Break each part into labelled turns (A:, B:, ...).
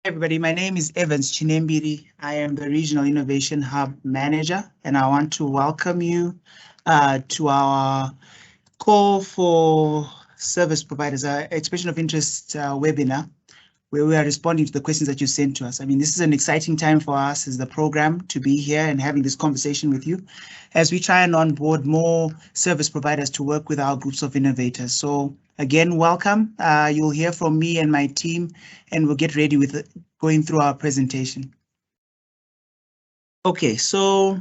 A: Hi everybody, my name is Evans Chinembiri. I am the Regional Innovation Hub Manager, and I want to welcome you to our call for service providers, expression of interest webinar, where we are responding to the questions that you sent to us. I mean, this is an exciting time for us as the program to be here and having this conversation with you as we try and onboard more service providers to work with our groups of innovators. So again, welcome. You'll hear from me and my team, and we'll get ready with going through our presentation. Okay, so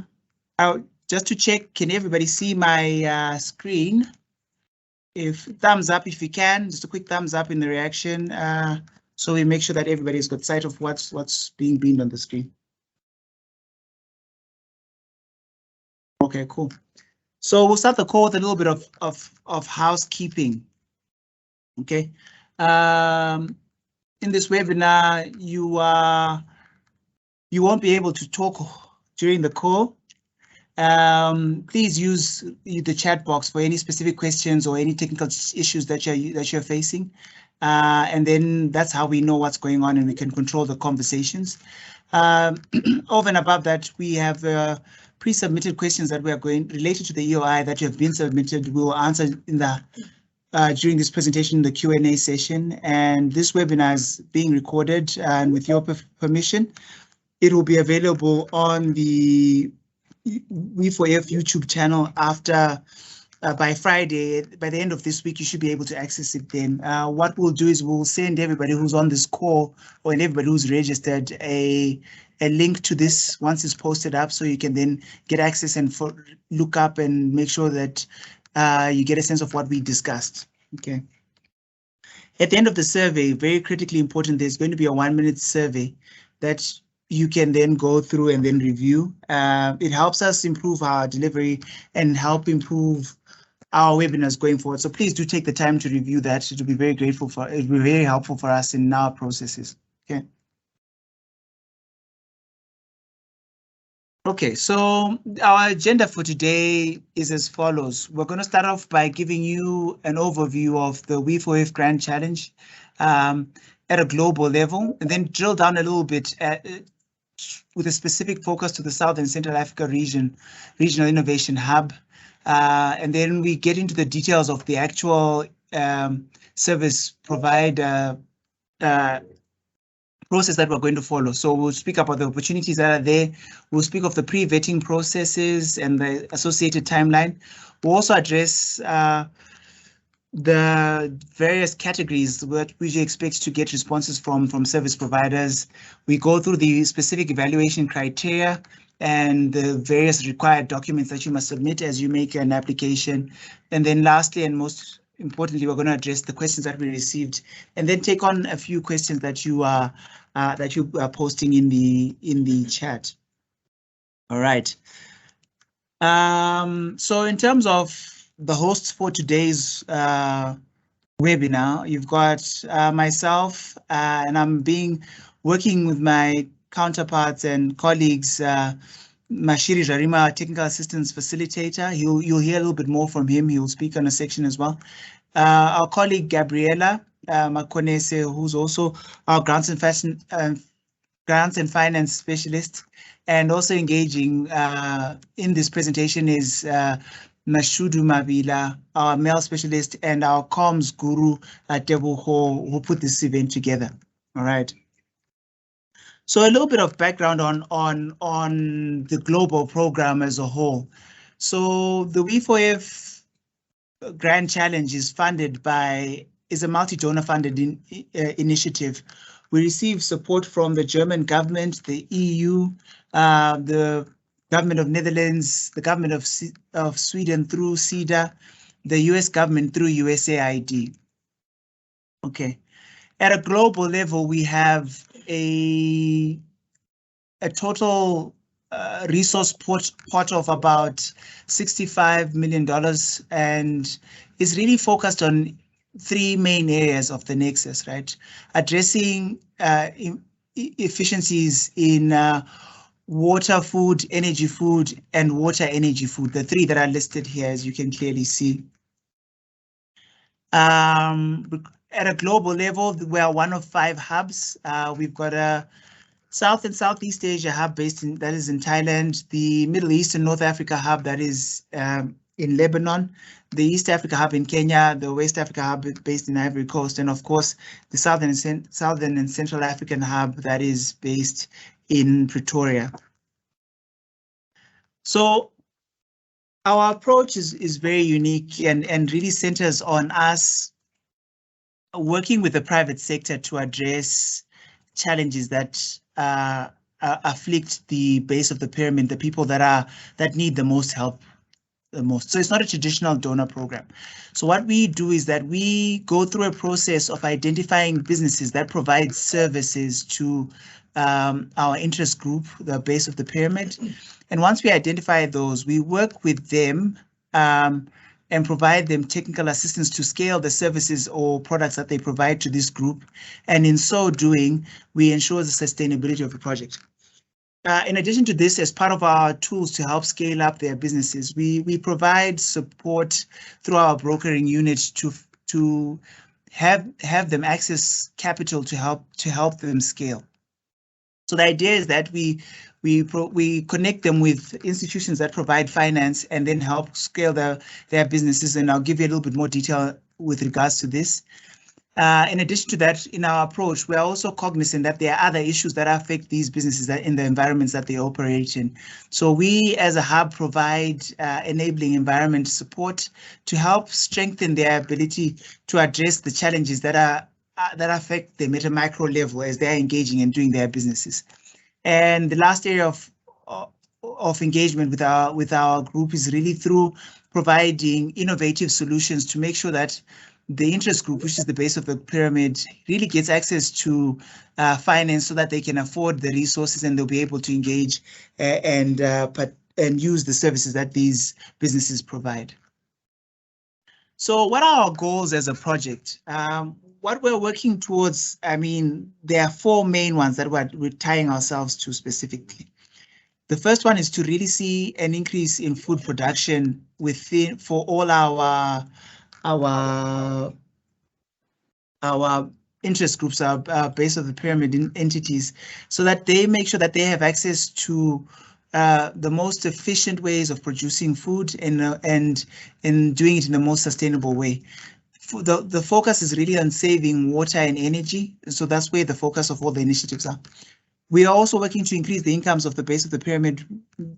A: just to check, can everybody see my screen? If thumbs up, if you can, just a quick thumbs up in the reaction, so we make sure that everybody's got sight of what's being beamed on the screen. Okay, cool. So we'll start the call with a little bit of housekeeping. Okay. In this webinar, you won't be able to talk during the call. Please use the chat box for any specific questions or any technical issues that you're facing. And then that's how we know what's going on and we can control the conversations. Over and above that, we have pre-submitted questions that we are going related to the EOI that have been submitted. We will answer in the during this presentation, the Q&A session. And this webinar is being recorded, and with your permission, it will be available on the WE4F YouTube channel after by Friday. By the end of this week, you should be able to access it then. What we'll do is we'll send everybody who's on this call or everybody who's registered a link to this once it's posted up, so you can then get access and look up and make sure that you get a sense of what we discussed. Okay. At the end of the survey, very critically important, there's going to be a 1-minute survey that you can then go through and then review. It helps us improve our delivery and help improve our webinars going forward. So please do take the time to review that. It will be very grateful for, it will be very helpful for us in our processes. Okay. Okay, so our agenda for today is as follows. We're going to start off by giving you an overview of the WE4F Grand Challenge at a global level, and then drill down a little bit with a specific focus to the South and Central Africa Regional Innovation Hub. And then we get into the details of the actual service provider process that we're going to follow. So we'll speak about the opportunities that are there. We'll speak of the pre-vetting processes and the associated timeline. We'll also address the various categories that we expect to get responses from service providers. We go through the specific evaluation criteria and the various required documents that you must submit as you make an application. And then lastly, and most importantly, we're going to address the questions that we received and then take on a few questions that you are posting in the chat. All right. So in terms of the hosts for today's webinar, you've got myself, and I'm working with my counterparts and colleagues, Mashiri Jarima, our technical assistance facilitator. You'll hear a little bit more from him. He will speak on a section as well. Our colleague Gabriela Makonese, who's also our grants and finance specialist, and also engaging in this presentation is Mashudu Mabila, our mail specialist, and our comms guru Tebuho, who put this event together. All right. So a little bit of background on the global program as a whole. So the WE4F Grand Challenge is a multi-donor funded initiative. We receive support from the German government, the EU, the government of Netherlands, the government of Sweden through CEDA, the US government through USAID. Okay. At a global level, we have a total resource pot of about $65 million, and is really focused on 3 main areas of the nexus, right? Addressing efficiencies in water, food, energy food, and water energy food, the 3 that are listed here, as you can clearly see. at a global level, we are one of 5 hubs. We've got a South and Southeast Asia hub that is in Thailand, the Middle East and North Africa hub that is in Lebanon, the East Africa hub in Kenya, the West Africa hub based in Ivory Coast, and of course the Southern and Central African hub that is based in Pretoria. So our approach is very unique and really centers on us working with the private sector to address challenges that afflict the base of the pyramid, the people that need the most help the most. So it's not a traditional donor program. So what we do is that we go through a process of identifying businesses that provide services to our interest group, the base of the pyramid. And once we identify those, we work with them and provide them technical assistance to scale the services or products that they provide to this group. And in so doing, we ensure the sustainability of the project. In addition to this, as part of our tools to help scale up their businesses, we provide support through our brokering unit to have them access capital to help them scale. So the idea is that we connect them with institutions that provide finance and then help scale their businesses. And I'll give you a little bit more detail with regards to this. In addition to that, in our approach, we are also cognizant that there are other issues that affect these businesses in the environments that they operate in. So we, as a hub, provide enabling environment support to help strengthen their ability to address the challenges that affect them at a micro level as they're engaging and doing their businesses. And the last area of engagement with our group is really through providing innovative solutions to make sure that the interest group, which is the base of the pyramid, really gets access to finance so that they can afford the resources and they'll be able to engage and use the services that these businesses provide. So what are our goals as a project? What we're working towards, I mean, there are 4 main ones that we're tying ourselves to specifically. The first one is to really see an increase in food production for all our interest groups, our base of the pyramid entities, so that they make sure that they have access to the most efficient ways of producing food and doing it in the most sustainable way. The focus is really on saving water and energy, so that's where the focus of all the initiatives are. We are also working to increase the incomes of the base of the pyramid,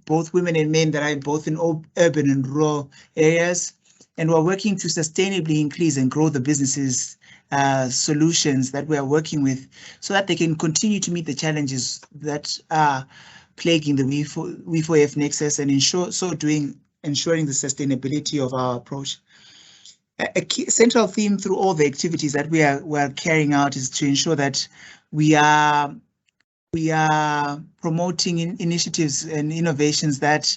A: both women and men that are both in urban and rural areas. And we're working to sustainably increase and grow the businesses solutions that we are working with so that they can continue to meet the challenges that are plaguing the WE4F nexus and ensuring the sustainability of our approach. A key central theme through all the activities that we are carrying out is to ensure that we are promoting initiatives and innovations that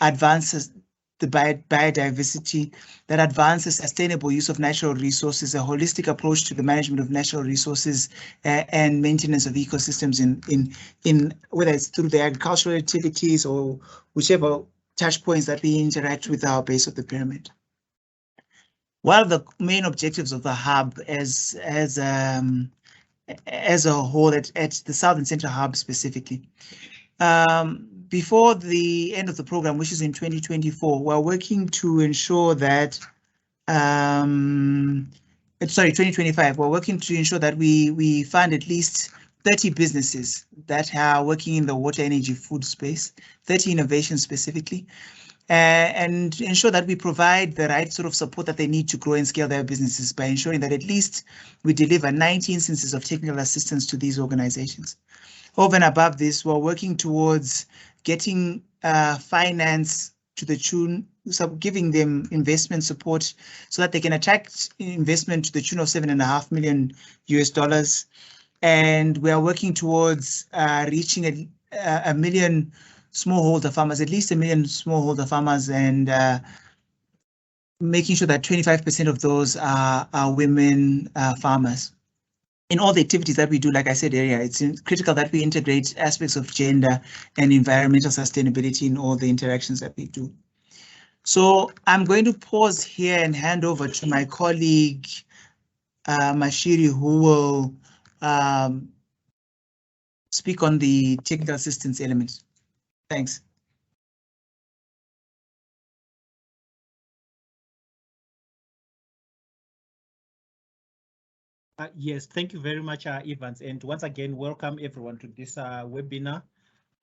A: advances the biodiversity, that advances sustainable use of natural resources, a holistic approach to the management of natural resources and maintenance of ecosystems in whether it's through the agricultural activities or whichever touch points that we interact with our base of the pyramid. One of the main objectives of the hub as a whole at the South and Central Hub specifically. Before the end of the program, which is in 2024, we're working to ensure that, 2025, we're working to ensure that we fund at least 30 businesses that are working in the water, energy, food space, 30 innovations specifically, and ensure that we provide the right sort of support that they need to grow and scale their businesses by ensuring that at least we deliver 90 instances of technical assistance to these organizations. Over and above this, we're working towards getting finance to the tune, so giving them investment support so that they can attract investment to the tune of $7.5 million US. And we are working towards reaching a million smallholder farmers, at least 1 million smallholder farmers, and making sure that 25% of those are women farmers. In all the activities that we do, like I said earlier, it's critical that we integrate aspects of gender and environmental sustainability in all the interactions that we do. So I'm going to pause here and hand over to my colleague, Mashiri, who will speak on the technical assistance element. Thanks.
B: Yes, thank you very much, Evans. And once again, welcome everyone to this webinar.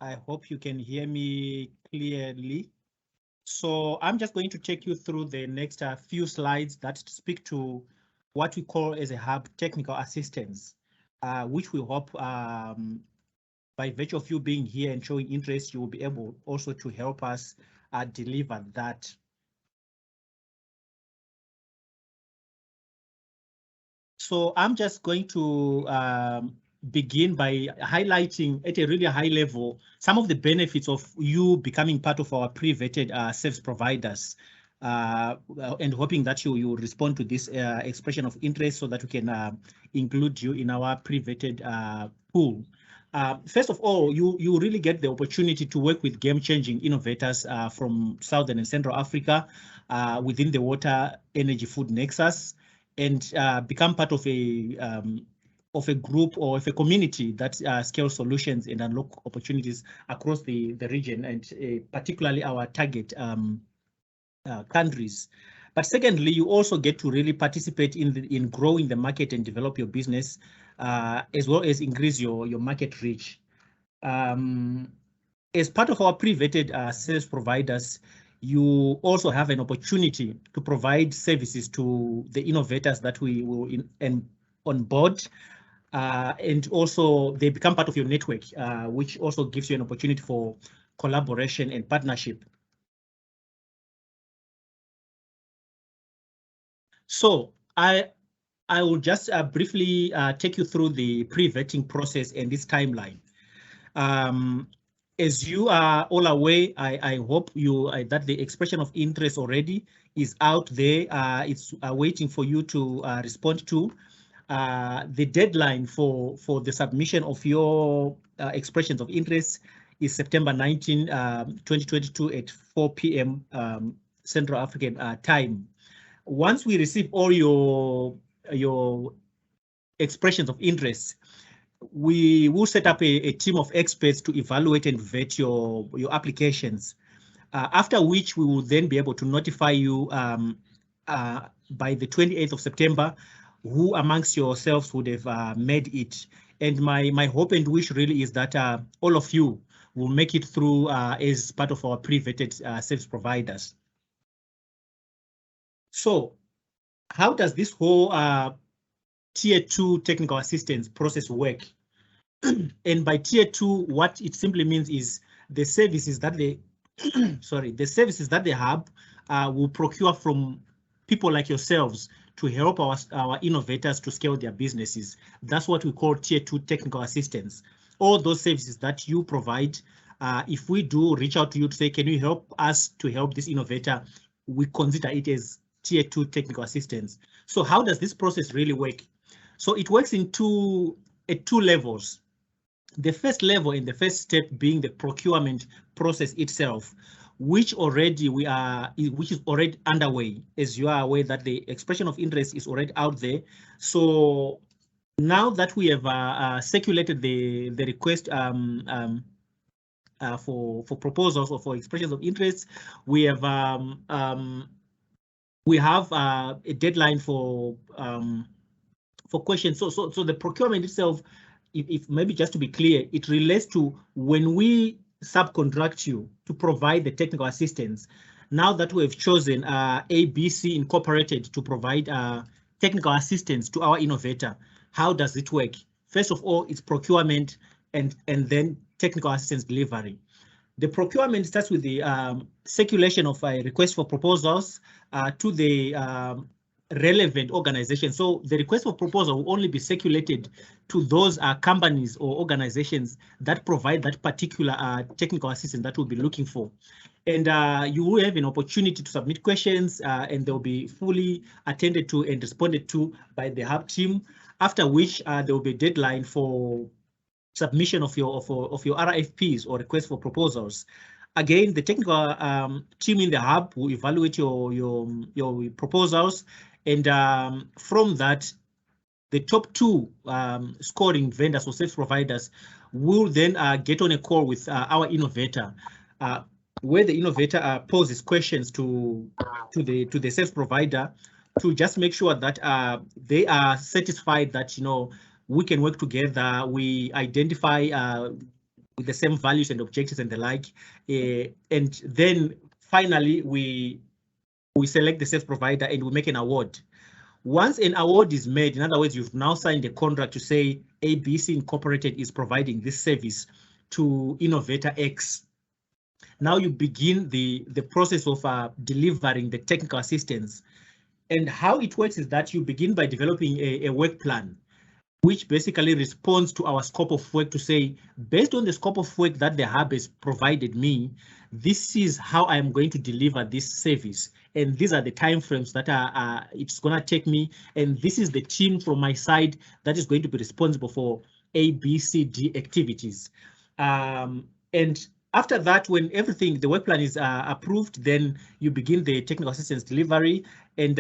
B: I hope you can hear me clearly. So I'm just going to take you through the next few slides that speak to what we call as a hub technical assistance, which we hope by virtue of you being here and showing interest, you will be able also to help us deliver that. So I'm just going to begin by highlighting at a really high level some of the benefits of you becoming part of our pre-vetted service providers, and hoping that you respond to this expression of interest so that we can include you in our pre-vetted pool. First of all, you really get the opportunity to work with game-changing innovators from Southern and Central Africa within the water, energy, food nexus, and become part of a group or of a community that scales solutions and unlock opportunities across the region, and particularly our target countries. But secondly, you also get to really participate in growing the market and develop your business, as well as increase your market reach. As part of our pre-vetted service providers, you also have an opportunity to provide services to the innovators that we will on board, and also they become part of your network, which also gives you an opportunity for collaboration and partnership. So I will just briefly take you through the pre-vetting process and this timeline. As you are all aware, I hope that the expression of interest already is out there. It's waiting for you to respond to. The deadline for the submission of your expressions of interest is September 19, 2022 at 4 p.m. Central African time. Once we receive all your expressions of interest, we will set up a team of experts to evaluate and vet your applications, after which we will then be able to notify you by the 28th of September who amongst yourselves would have made it. And my hope and wish really is that all of you will make it through as part of our pre-vetted service providers. So how does this whole Tier 2 technical assistance process work? And by Tier 2, what it simply means is the services that they, the services that the hub will procure from people like yourselves to help our innovators to scale their businesses. That's what we call Tier 2 technical assistance. All those services that you provide, if we do reach out to you to say, can you help us to help this innovator, we consider it as Tier 2 technical assistance. So how does this process really work? So it works at two levels. The first level and the first step being the procurement process itself, which is already underway. As you are aware that the expression of interest is already out there. So now that we have circulated the request for proposals or for expressions of interest, we have a deadline for questions. So the procurement itself, if maybe just to be clear, it relates to when we subcontract you to provide the technical assistance. Now that we have chosen ABC Incorporated to provide technical assistance to our innovator, how does it work? First of all, it's procurement and then technical assistance delivery. The procurement starts with the circulation of a request for proposals to the relevant organization. So the request for proposal will only be circulated to those companies or organizations that provide that particular technical assistance that we'll be looking for. And you will have an opportunity to submit questions and they'll be fully attended to and responded to by the hub team, after which there will be a deadline for submission of your RFPs or request for proposals. Again, the technical team in the hub will evaluate your proposals, and from that, the top two scoring vendors or service providers will then get on a call with our innovator, where the innovator poses questions to the service provider to just make sure that they are satisfied that, you know, we can work together, we identify with the same values and objectives and the like, and then finally we select the service provider and we make an award. Once an award is made, in other words, you've now signed a contract to say ABC Incorporated is providing this service to Innovator X. Now you begin the process of delivering the technical assistance. And how it works is that you begin by developing a work plan, which basically responds to our scope of work to say, based on the scope of work that the hub has provided me, this is how I'm going to deliver this service. And these are the timeframes that it's going to take me. And this is the team from my side that is going to be responsible for A, B, C, D activities. And after that, when everything, the work plan is approved, then you begin the technical assistance delivery. And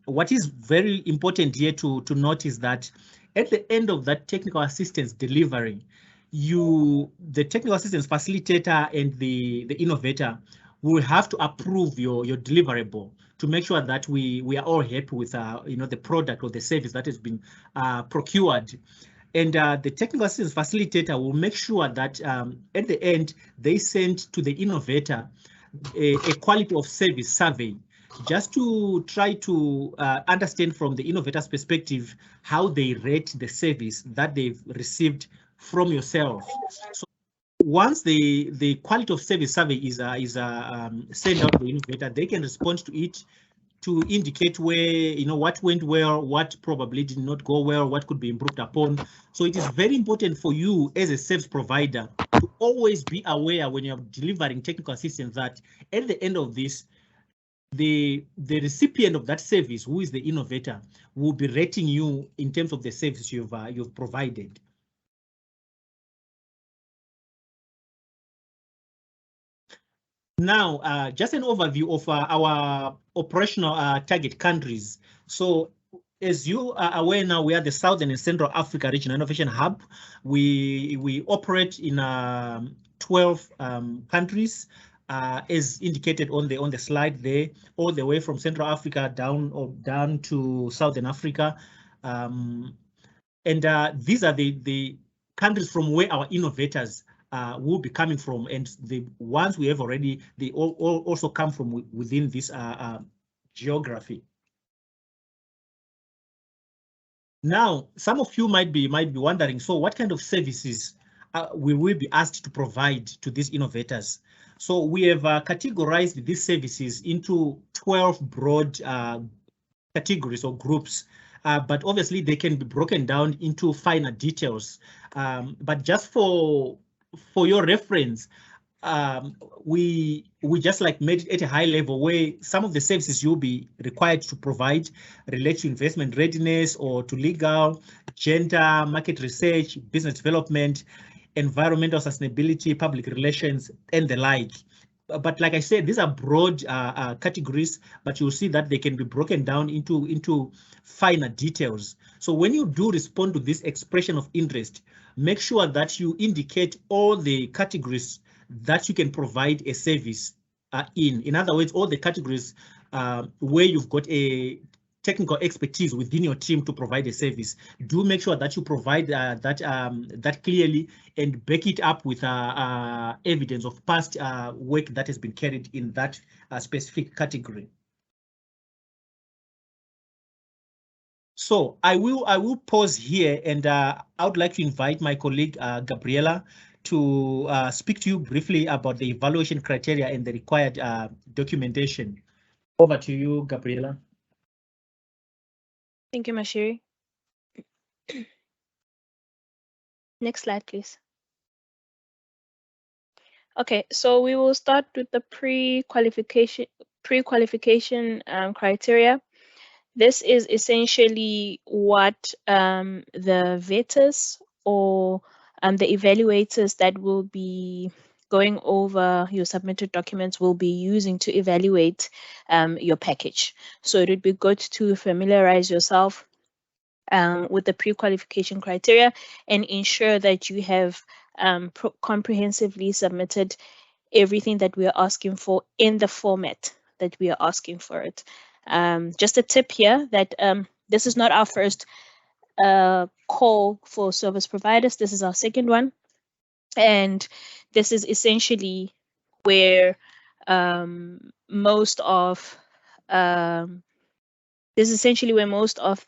B: what is very important here to note is that at the end of that technical assistance delivery, the technical assistance facilitator and the innovator will have to approve your deliverable to make sure that we are all happy with you know, the product or the service that has been procured. And the technical assistance facilitator will make sure that at the end, they send to the innovator a quality of service survey, just to try to understand from the innovator's perspective how they rate the service that they've received from yourself. So once the quality of service survey is sent out to the innovator, they can respond to it to indicate where, you know, what went well, what probably did not go well, what could be improved upon. So it is very important for you as a service provider to always be aware when you're delivering technical assistance that at the end of this, the recipient of that service, who is the innovator, will be rating you in terms of the service you've provided. Now, just an overview of our operational target countries. So, as you are aware now, we are the Southern and Central Africa Regional Innovation Hub. We operate in 12 countries, as indicated on the slide there, all the way from Central Africa down to Southern Africa, and these are the countries from where our innovators will be coming from, and the ones we have already, they all also come from within this geography. Now, some of you might be wondering, so what kind of services we will be asked to provide to these innovators? So we have categorized these services into 12 broad categories or groups, but obviously they can be broken down into finer details. But just for your reference, we just like made it at a high level where some of the services you'll be required to provide relate to investment readiness or to legal, gender, market research, business development, environmental sustainability, public relations, and the like. But like I said, these are broad categories, but you'll see that they can be broken down into finer details. So when you do respond to this expression of interest, make sure that you indicate all the categories that you can provide a service in. In other words, all the categories where you've got a technical expertise within your team to provide a service. Do make sure that you provide that clearly and back it up with evidence of past work that has been carried in that specific category. So I will pause here, and I would like to invite my colleague Gabriela to speak to you briefly about the evaluation criteria and the required documentation. Over to you, Gabriela.
C: Thank you, Mashiri. Next slide, please. Okay, so we will start with the pre-qualification criteria. This is essentially what the vetters or the evaluators that will be going over your submitted documents will be using to evaluate your package. So it would be good to familiarize yourself with the pre-qualification criteria, and ensure that you have comprehensively submitted everything that we are asking for in the format that we are asking for it. Just a tip here that this is not our first call for service providers. This is our second one. And this is essentially where most of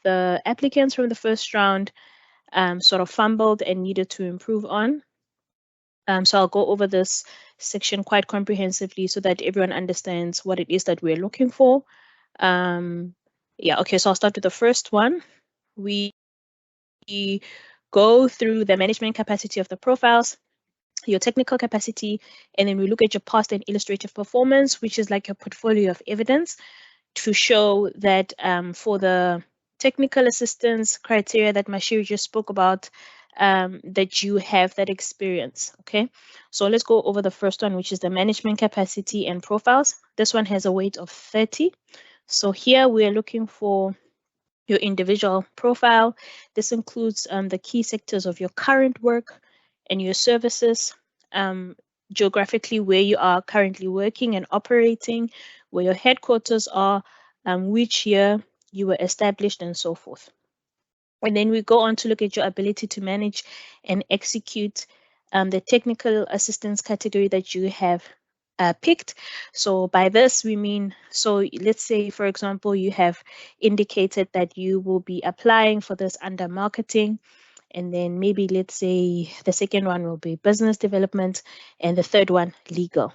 C: the applicants from the first round sort of fumbled and needed to improve on. So I'll go over this section quite comprehensively so that everyone understands what it is that we're looking for. Yeah, okay, so I'll start with the first one. We go through the management capacity of the profiles, your technical capacity, and then we look at your past and illustrative performance, which is like your portfolio of evidence to show that for the technical assistance criteria that Mashiri just spoke about, that you have that experience, okay? So let's go over the first one, which is the management capacity and profiles. This one has a weight of 30. So here we are looking for your individual profile. This includes the key sectors of your current work and your services, geographically where you are currently working and operating, where your headquarters are, which year you were established, and so forth. And then we go on to look at your ability to manage and execute the technical assistance category that you have picked. So by this, we mean, so let's say, for example, you have indicated that you will be applying for this under marketing. And then maybe let's say the second one will be business development and the third one, legal.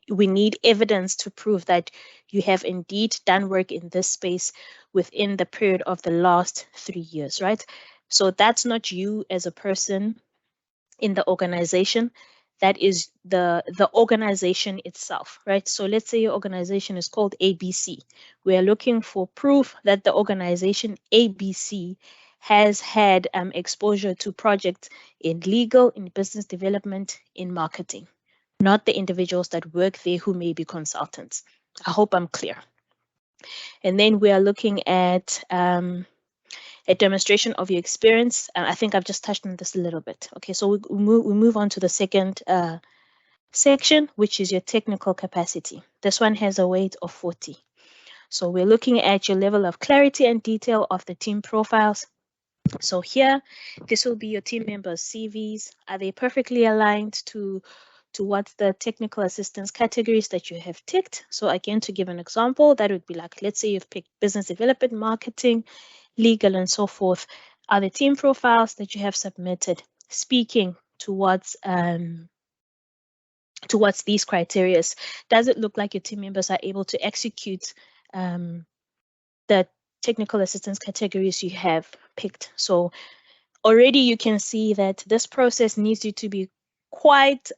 C: We need evidence to prove that you have indeed done work in this space within the period of the last 3 years, right? So that's not you as a person in the organization. That is the organization itself, right? So let's say your organization is called ABC. We are looking for proof that the organization ABC has had exposure to projects in legal, in business development, in marketing, not the individuals that work there who may be consultants. I hope I'm clear. And then we are looking at a demonstration of your experience. I think I've just touched on this a little bit. Okay, so we move on to the second section, which is your technical capacity. This one has a weight of 40. So we're looking at your level of clarity and detail of the team profiles. So here, this will be your team members' CVs. Are they perfectly aligned to what's the technical assistance categories that you have ticked? So again, to give an example, that would be like, let's say you've picked business development, marketing, legal, and so forth. Are the team profiles that you have submitted speaking towards these criteria? Does it look like your team members are able to execute the technical assistance categories you have picked? So already you can see that this process needs you to be quite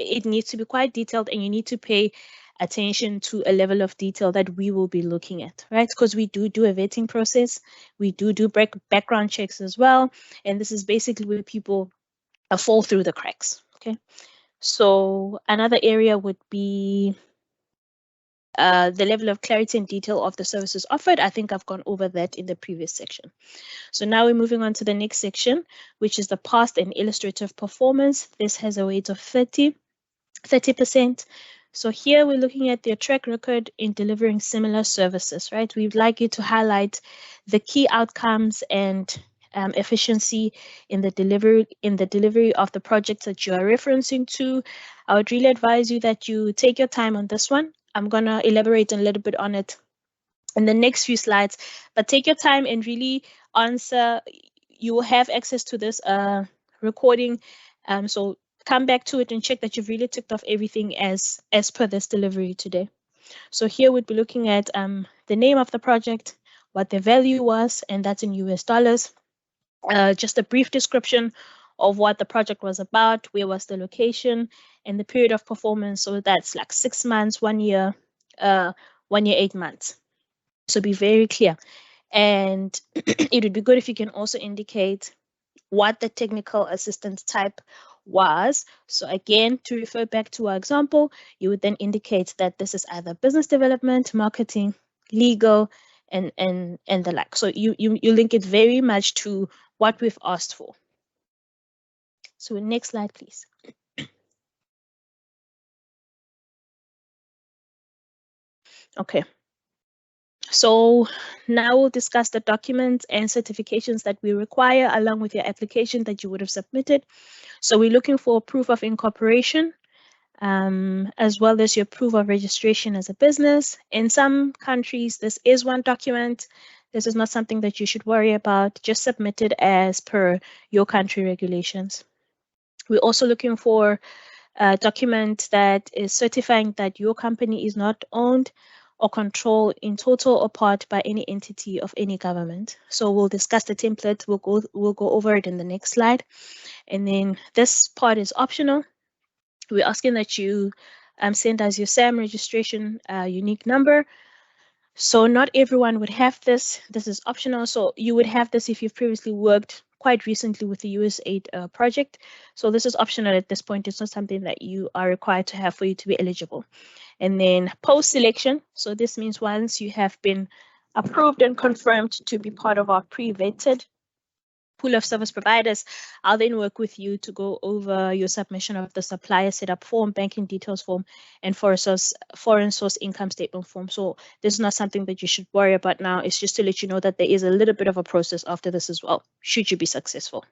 C: it needs to be quite detailed, and you need to pay attention to a level of detail that we will be looking at, right? Because we do a vetting process, we do background checks as well, and this is basically where people fall through the cracks. Okay, so another area would be the level of clarity and detail of the services offered. I think I've gone over that in the previous section. So now we're moving on to the next section, which is the past and illustrative performance. This has a weight of 30%. So here we're looking at their track record in delivering similar services, right? We'd like you to highlight the key outcomes and efficiency in the delivery of the projects that you are referencing to. I would really advise you that you take your time on this one. I'm gonna elaborate a little bit on it in the next few slides, but take your time and really answer. You will have access to this recording, so come back to it and check that you've really ticked off everything as per this delivery today. So here we'd be looking at the name of the project, what the value was, and that's in US dollars. Just a brief description of what the project was about, where was the location, and the period of performance. So that's like 6 months, 1 year, 1 year, 8 months. So be very clear. And it would be good if you can also indicate what the technical assistance type was. So again, to refer back to our example, you would then indicate that this is either business development, marketing, legal, and the like. So you link it very much to what we've asked for. So next slide, please. Okay. So now we'll discuss the documents and certifications that we require along with your application that you would have submitted. So we're looking for proof of incorporation, as well as your proof of registration as a business. In some countries, this is one document. This is not something that you should worry about. Just submit it as per your country regulations. We're also looking for a document that is certifying that your company is not owned or controlled in total or part by any entity of any government. So we'll discuss the template. We'll go over it in the next slide. And then this part is optional. We're asking that you send us your SAM registration unique number. So not everyone would have this. This is optional. So you would have this if you've previously worked quite recently with the USAID project. So this is optional at this point. It's not something that you are required to have for you to be eligible. And then post-selection. So this means once you have been approved and confirmed to be part of our pre-vetted pool of service providers, I'll then work with you to go over your submission of the supplier setup form, banking details form, and foreign source income statement form. So this is not something that you should worry about now. It's just to let you know that there is a little bit of a process after this as well, should you be successful.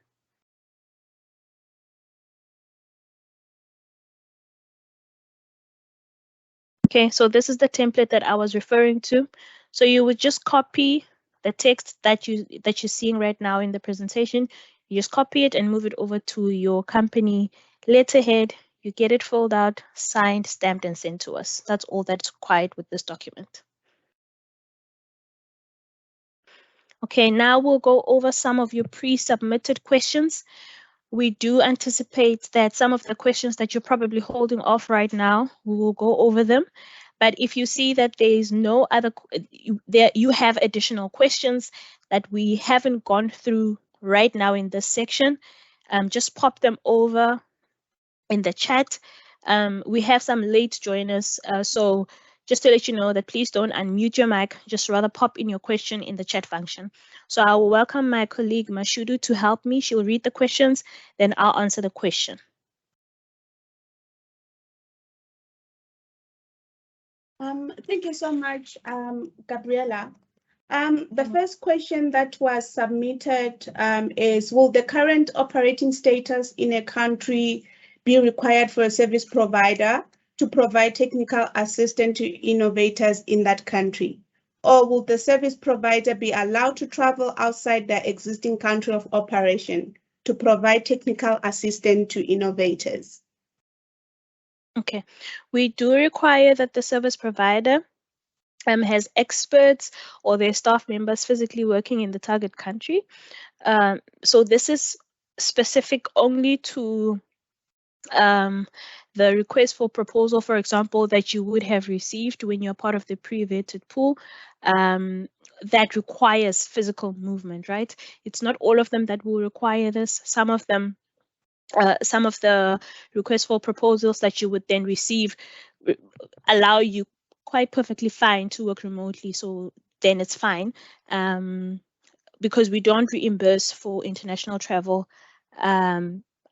C: Okay, so this is the template that I was referring to. So you would just copy the text that you're seeing right now in the presentation. You just copy it and move it over to your company letterhead. You get it filled out, signed, stamped, and sent to us. That's all that's required with this document. Okay, now we'll go over some of your pre-submitted questions. We do anticipate that some of the questions that you're probably holding off right now, we will go over them. But if you see that there is no other, you have additional questions that we haven't gone through right now in this section, just pop them over in the chat. We have some late joiners, so just to let you know that please don't unmute your mic, just rather pop in your question in the chat function. So I will welcome my colleague Mashudu to help me. She'll read the questions, then I'll answer the question.
D: Thank you so much, Gabriela. The first question that was submitted is, will the current operating status in a country be required for a service provider to provide technical assistance to innovators in that country? Or will the service provider be allowed to travel outside their existing country of operation to provide technical assistance to innovators?
C: Okay, we do require that the service provider has experts or their staff members physically working in the target country. So this is specific only to the request for proposal, for example, that you would have received when you're part of the pre-vetted pool. That requires physical movement, right? It's not all of them that will require this. Some of them, some of the requests for proposals that you would then receive allow you quite perfectly fine to work remotely, so then it's fine, because we don't reimburse for international travel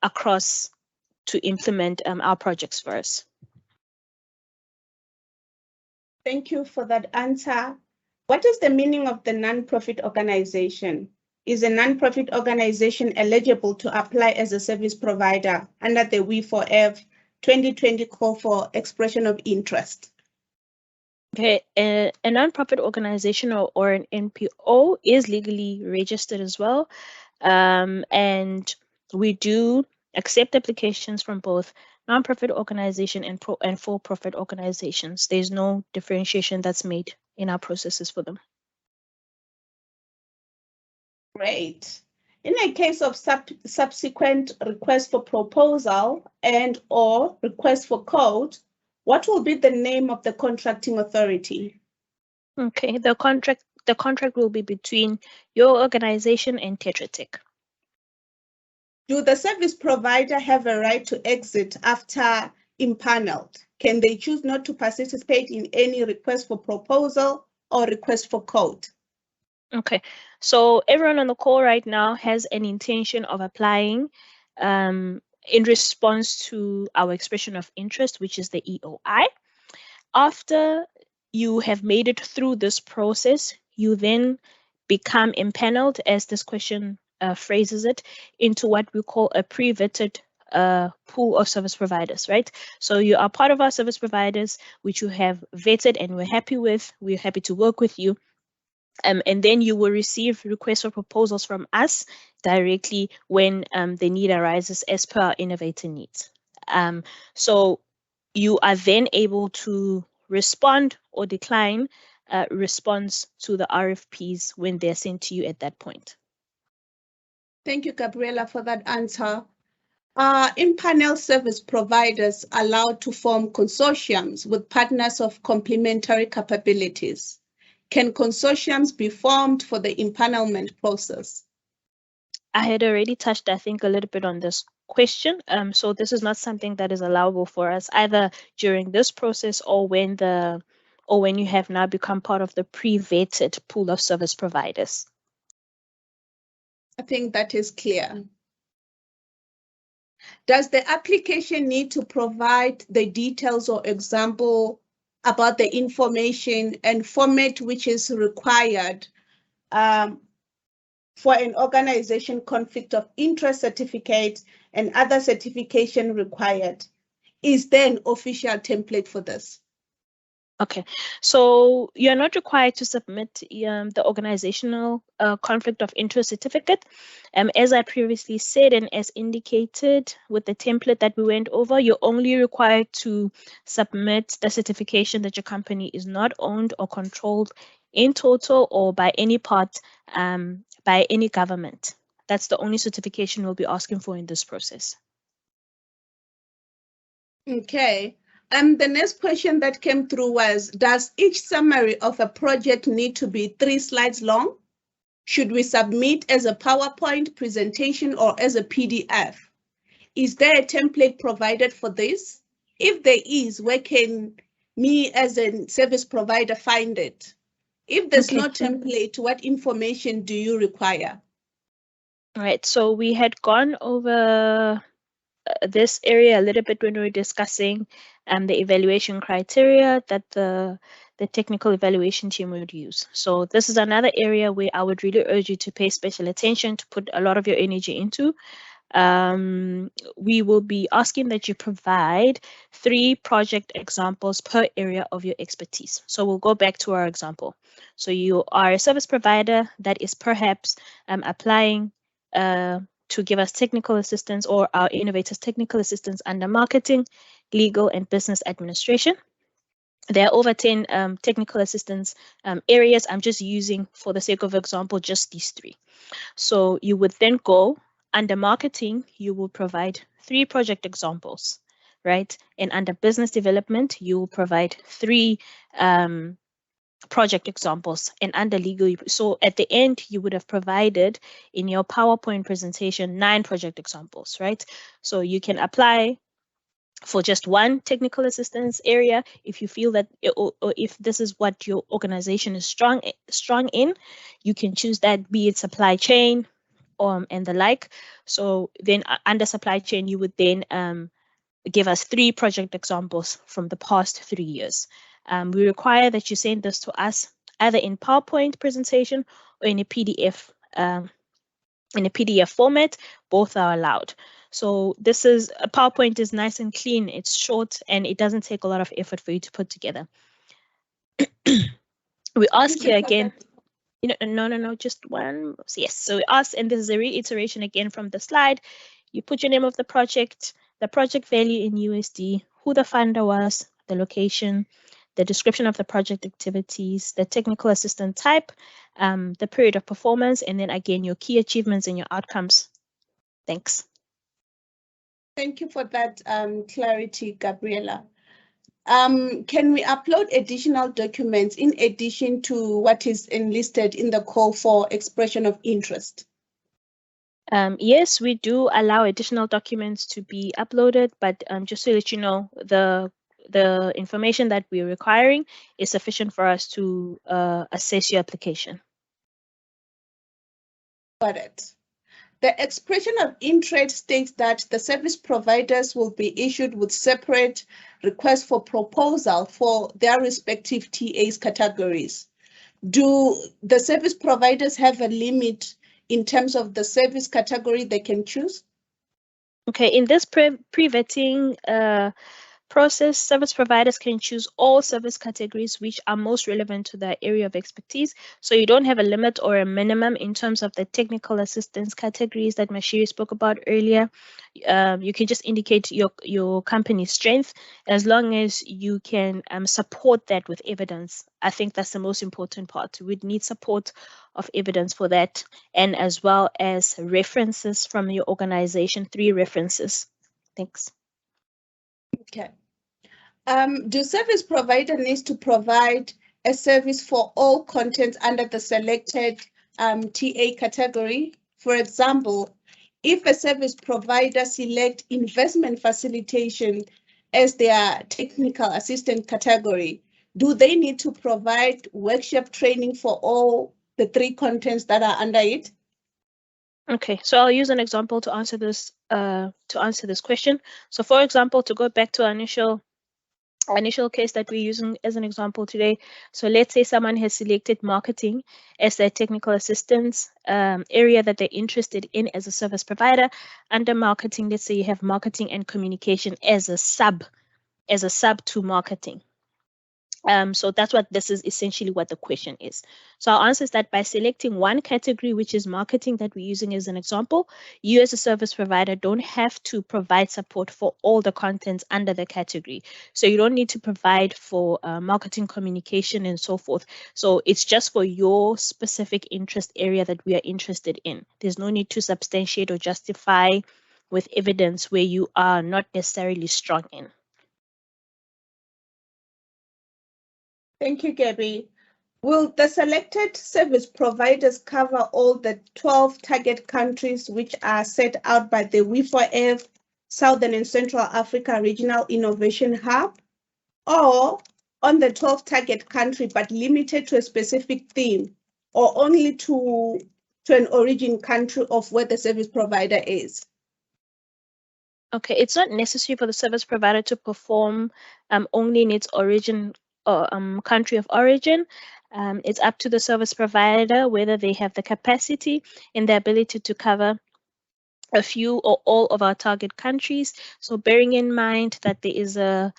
C: across to implement our projects for us.
D: Thank you for that answer. What is the meaning of the non-profit organization? Is a non-profit organization eligible to apply as a service provider under the WE4F 2020 call for expression of interest?
C: Okay, a non-profit organization or an NPO is legally registered as well, and we do accept applications from both non-profit organization and for-profit organizations. There's no differentiation that's made in our processes for them.
D: Great. In a case of subsequent request for proposal and or request for quote, what will be the name of the contracting authority?
C: Okay, the contract will be between your organization and Tetra Tech.
D: Do the service provider have a right to exit after impaneled? Can they choose not to participate in any request for proposal or request for quote?
C: Okay, so everyone on the call right now has an intention of applying in response to our expression of interest, which is the EOI. After you have made it through this process, you then become impaneled, as this question phrases it, into what we call a pre-vetted pool of service providers, right? So you are part of our service providers, which you have vetted and we're happy with. We're happy to work with you. And then you will receive requests for proposals from us directly when the need arises as per our innovator needs. So you are then able to respond or decline response to the RFPs when they're sent to you at that point.
D: Thank you, Gabriela, for that answer. Are in-panel service providers allowed to form consortiums with partners of complementary capabilities? Can consortiums be formed for the impanelment process?
C: I had already touched, I think, a little bit on this question. So this is not something that is allowable for us either during this process or when you have now become part of the pre-vetted pool of service providers.
D: I think that is clear. Does the application need to provide the details or example about the information and format which is required for an organization conflict of interest certificate and other certification required? Is there an official template for this?
C: Okay, so you're not required to submit the organizational conflict of interest certificate. As I previously said and as indicated with the template that we went over, you're only required to submit the certification that your company is not owned or controlled in total or by any part by any government. That's the only certification we'll be asking for in this process.
D: Okay. The next question that came through was, does each summary of a project need to be 3 slides long? Should we submit as a PowerPoint presentation or as a PDF? Is there a template provided for this? If there is, where can me as a service provider find it? If there's no template, what information do you require?
C: All right, so we had gone over this area a little bit when we were discussing the evaluation criteria that the technical evaluation team would use. So this is another area where I would really urge you to pay special attention, to put a lot of your energy into. We will be asking that you provide 3 project examples per area of your expertise. So we'll go back to our example. So you are a service provider that is perhaps applying to give us technical assistance or our innovators technical assistance under marketing, legal, and business administration. There are over 10 technical assistance areas. I'm just using, for the sake of example, just these 3. So you would then go under marketing, you will provide 3 project examples, right? And under business development, you will provide 3 project examples, and under legal, so at the end you would have provided in your PowerPoint presentation 9 project examples, right? So you can apply for just one technical assistance area if you feel that, or if this is what your organization is strong in, you can choose that, be it supply chain and the like. So then under supply chain, you would then give us 3 project examples from the past 3 years. We require that you send this to us either in PowerPoint presentation or in a PDF format. Both are allowed. So this is, a PowerPoint is nice and clean, it's short, and it doesn't take a lot of effort for you to put together. We ask here again, no, just one. Yes, so we ask, and this is a reiteration again from the slide. You put your name of the project value in USD, who the funder was, the location, the description of the project activities, the technical assistant type, the period of performance, and then again, your key achievements and your outcomes. Thanks.
D: Thank you for that clarity, Gabriela. Can we upload additional documents in addition to what is enlisted in the call for expression of interest?
C: Yes, we do allow additional documents to be uploaded, but just to let you know, the information that we're requiring is sufficient for us to assess your application.
D: Got it. The expression of interest states that the service providers will be issued with separate requests for proposal for their respective TAs categories. Do the service providers have a limit in terms of the service category they can choose?
C: Okay, in this pre-vetting process, service providers can choose all service categories which are most relevant to their area of expertise. So you don't have a limit or a minimum in terms of the technical assistance categories that Mashiri spoke about earlier. You can just indicate your company's strength as long as you can support that with evidence. I think that's the most important part. We'd need support of evidence for that, and as well as references from your organization, 3 references. Thanks.
D: Okay. Do service provider needs to provide a service for all content under the selected TA category? For example, if a service provider select investment facilitation as their technical assistant category, do they need to provide workshop training for all the 3 contents that are under it?
C: Okay, so I'll use an example to answer this question. So for example, to go back to our initial case that we're using as an example today. So let's say someone has selected marketing as their technical assistance area that they're interested in as a service provider. Under marketing, let's say you have marketing and communication as a sub to marketing. So that's what this is essentially what the question is. So our answer is that by selecting one category, which is marketing that we're using as an example, you as a service provider don't have to provide support for all the contents under the category. So you don't need to provide for marketing, communication, and so forth. So it's just for your specific interest area that we are interested in. There's no need to substantiate or justify with evidence where you are not necessarily strong in.
D: Thank you, Gabby. Will the selected service providers cover all the 12 target countries which are set out by the WE4F Southern and Central Africa Regional Innovation Hub, or on the 12 target country but limited to a specific theme, or only to an origin country of where the service provider is?
C: Okay, it's not necessary for the service provider to perform only in its origin or country of origin. It's up to the service provider whether they have the capacity and the ability to cover a few or all of our target countries. So bearing in mind that there is a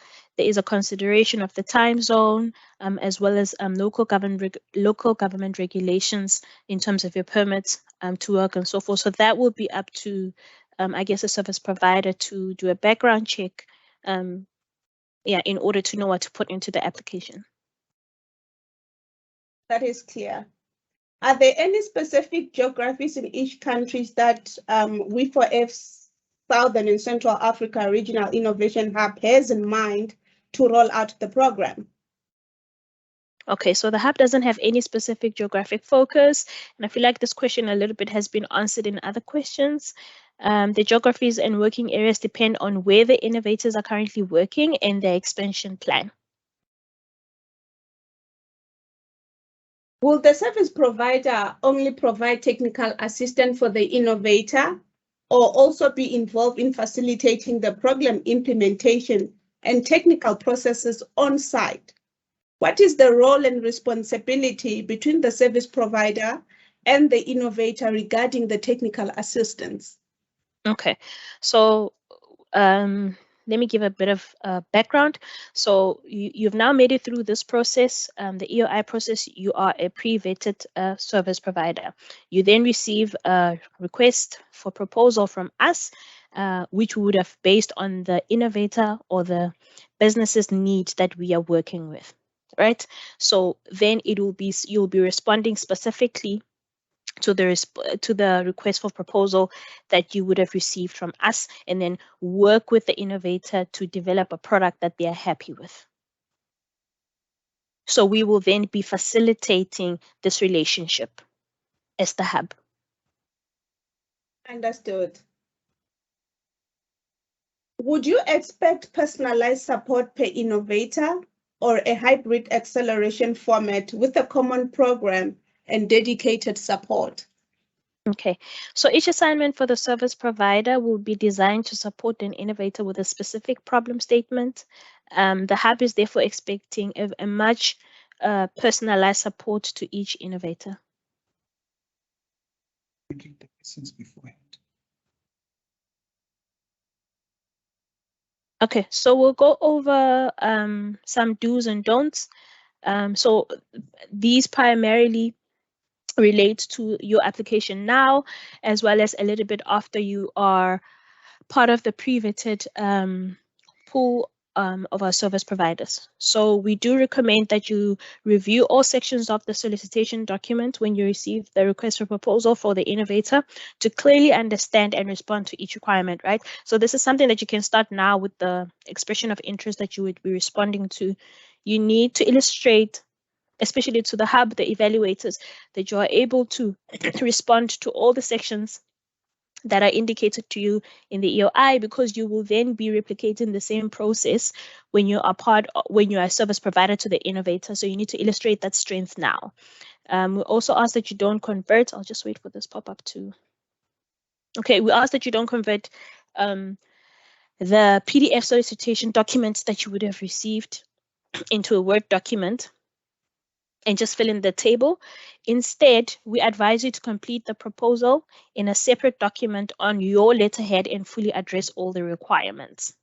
C: consideration of the time zone, as well as local government regulations in terms of your permits to work and so forth. So that will be up to, I guess, a service provider to do a background check, in order to know what to put into the application.
D: That is clear. Are there any specific geographies in each country that WE4F Southern and Central Africa Regional Innovation Hub has in mind to roll out the program?
C: Okay, so the hub doesn't have any specific geographic focus, and I feel like this question a little bit has been answered in other questions. The geographies and working areas depend on where the innovators are currently working and their expansion plan.
D: Will the service provider only provide technical assistance for the innovator, or also be involved in facilitating the program implementation and technical processes on site? What is the role and responsibility between the service provider and the innovator regarding the technical assistance?
C: Okay, so let me give a bit of background. So you've now made it through this process, the EOI process. You are a pre-vetted service provider. You then receive a request for proposal from us, which we would have based on the innovator or the business's needs that we are working with, right? So then you'll be responding specifically to the request for proposal that you would have received from us, and then work with the innovator to develop a product that they are happy with. So we will then be facilitating this relationship as the hub.
D: Understood. Would you expect personalized support per innovator or a hybrid acceleration format with a common program and dedicated support?
C: Okay, so each assignment for the service provider will be designed to support an innovator with a specific problem statement. The hub is therefore expecting a much personalized support to each innovator.
A: Reading the questions beforehand.
C: Okay, so we'll go over some do's and don'ts. So these primarily relate to your application now, as well as a little bit after you are part of the pre-vetted pool of our service providers. So we do recommend that you review all sections of the solicitation document when you receive the request for proposal for the innovator to clearly understand and respond to each requirement, right? So this is something that you can start now with the expression of interest that you would be responding to. You need to illustrate, especially to the hub, the evaluators, that you are able to respond to all the sections that are indicated to you in the EOI, because you will then be replicating the same process when you are when you are a service provider to the innovator. So you need to illustrate that strength now. We also ask that you don't convert. I'll just wait for this pop-up too. Okay, we ask that you don't convert the PDF solicitation documents that you would have received into a Word document and just fill in the table. Instead, we advise you to complete the proposal in a separate document on your letterhead and fully address all the requirements.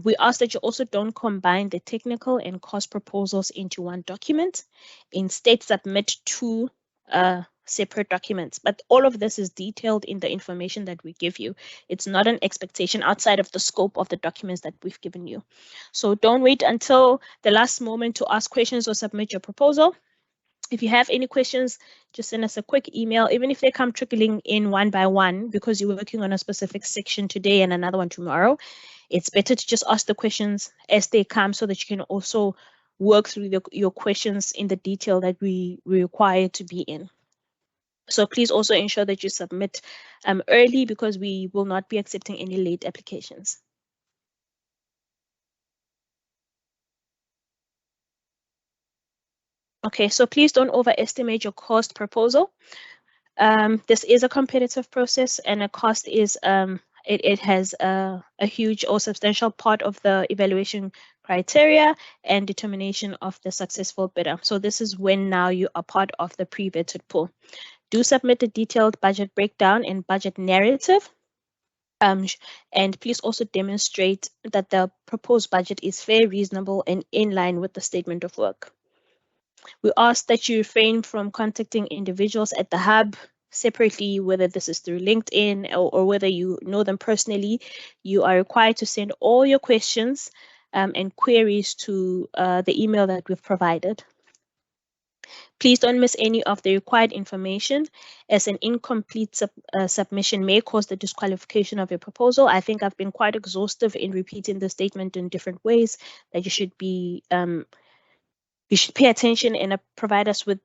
C: We ask that you also don't combine the technical and cost proposals into one document. Instead, submit two separate documents. But all of this is detailed in the information that we give you. It's not an expectation outside of the scope of the documents that we've given you. So don't wait until the last moment to ask questions or submit your proposal. If you have any questions, just send us a quick email, even if they come trickling in one by one, because you're working on a specific section today and another one tomorrow. It's better to just ask the questions as they come so that you can also work through your questions in the detail that we require to be in. So please also ensure that you submit early, because we will not be accepting any late applications. Okay, so please don't overestimate your cost proposal. This is a competitive process, and a cost is it has a huge or substantial part of the evaluation criteria and determination of the successful bidder. So this is when now you are part of the pre-vetted pool. Do submit a detailed budget breakdown and budget narrative. And please also demonstrate that the proposed budget is fair, reasonable, and in line with the statement of work. We ask that you refrain from contacting individuals at the hub separately, whether this is through LinkedIn or whether you know them personally. You are required to send all your questions and queries to the email that we've provided. Please don't miss any of the required information, as an incomplete submission may cause the disqualification of your proposal. I think I've been quite exhaustive in repeating the statement in different ways, that you should be you should pay attention and provide us with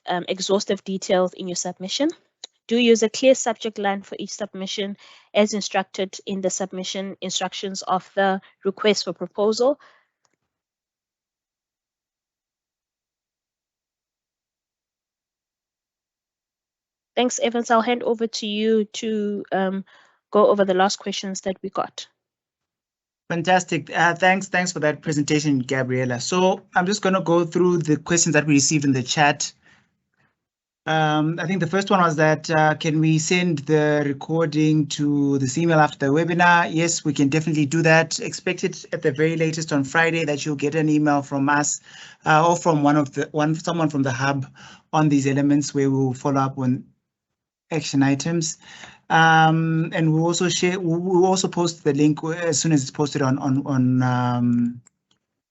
C: exhaustive details in your submission. Do use a clear subject line for each submission as instructed in the submission instructions of the request for proposal. Thanks, Evans. I'll hand over to you to go over the last questions that we got.
A: Fantastic. Thanks for that presentation, Gabriela. So I'm just going to go through the questions that we received in the chat. I think the first one was that can we send the recording to this email after the webinar? Yes, we can definitely do that. Expect it at the very latest on Friday that you'll get an email from us or from someone from the hub on these elements, where we'll follow up on action items. And we'll also we'll also post the link as soon as it's posted on